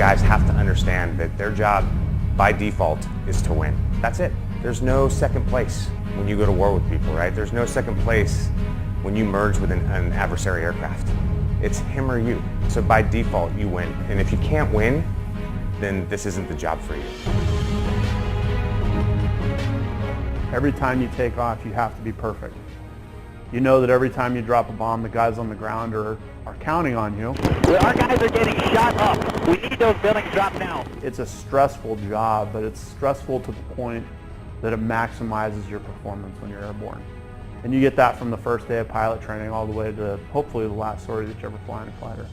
guys have to understand that their job by default is to win. That's it. There's no second place when you go to war with people, right? There's no second place when you merge with an adversary aircraft. It's him or you. So by default, you win. And if you can't win, then this isn't the job for you. Every time you take off, you have to be perfect. You know that every time you drop a bomb, the guys on the ground are counting on you. Our guys are getting shot up. We need those buildings dropped now. It's a stressful job, but it's stressful to the point that it maximizes your performance when you're airborne. And you get that from the first day of pilot training all the way to hopefully the last sortie that you ever fly in a fighter.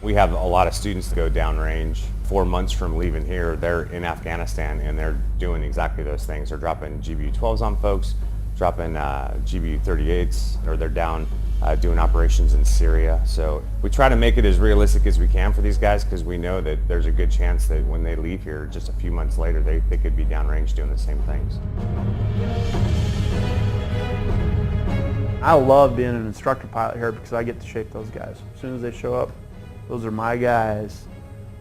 We have a lot of students that go downrange. 4 months from leaving here, they're in Afghanistan and they're doing exactly those things. They're dropping GBU-12s on folks, dropping GBU-38s, or they're down doing operations in Syria. So we try to make it as realistic as we can for these guys because we know that there's a good chance that when they leave here just a few months later, they could be downrange doing the same things. I love being an instructor pilot here because I get to shape those guys. As soon as they show up, those are my guys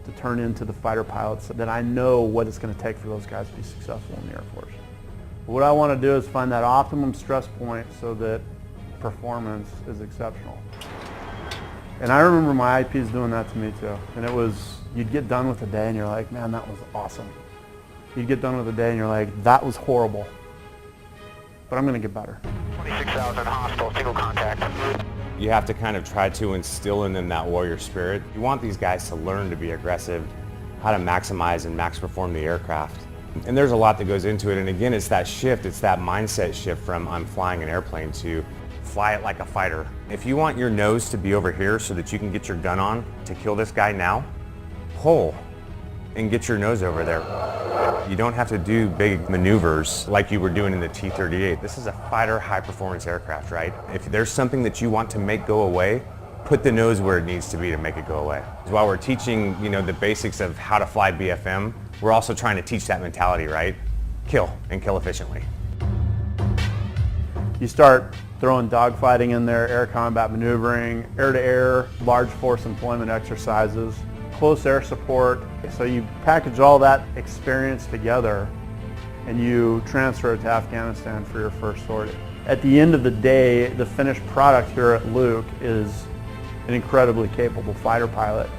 to turn into the fighter pilots that I know what it's going to take for those guys to be successful in the Air Force. But what I want to do is find that optimum stress point so that performance is exceptional. And I remember my IPs doing that to me too. And it was, you'd get done with a day and you're like, man, that was awesome. You'd get done with a day and you're like, that was horrible. But I'm going to get better. 26,000 hostile, single contact. You have to kind of try to instill in them that warrior spirit. You want these guys to learn to be aggressive, how to maximize and max perform the aircraft. And there's a lot that goes into it. And again, it's that shift, it's that mindset shift from I'm flying an airplane to fly it like a fighter. If you want your nose to be over here so that you can get your gun on to kill this guy now, pull and get your nose over there. You don't have to do big maneuvers like you were doing in the T-38. This is a fighter high-performance aircraft, right? If there's something that you want to make go away, put the nose where it needs to be to make it go away. While we're teaching, the basics of how to fly BFM, we're also trying to teach that mentality, right? Kill, and kill efficiently. You start throwing dogfighting in there, air combat maneuvering, air-to-air, large force employment exercises, close air support. So you package all that experience together and you transfer it to Afghanistan for your first sortie. At the end of the day, the finished product here at Luke is an incredibly capable fighter pilot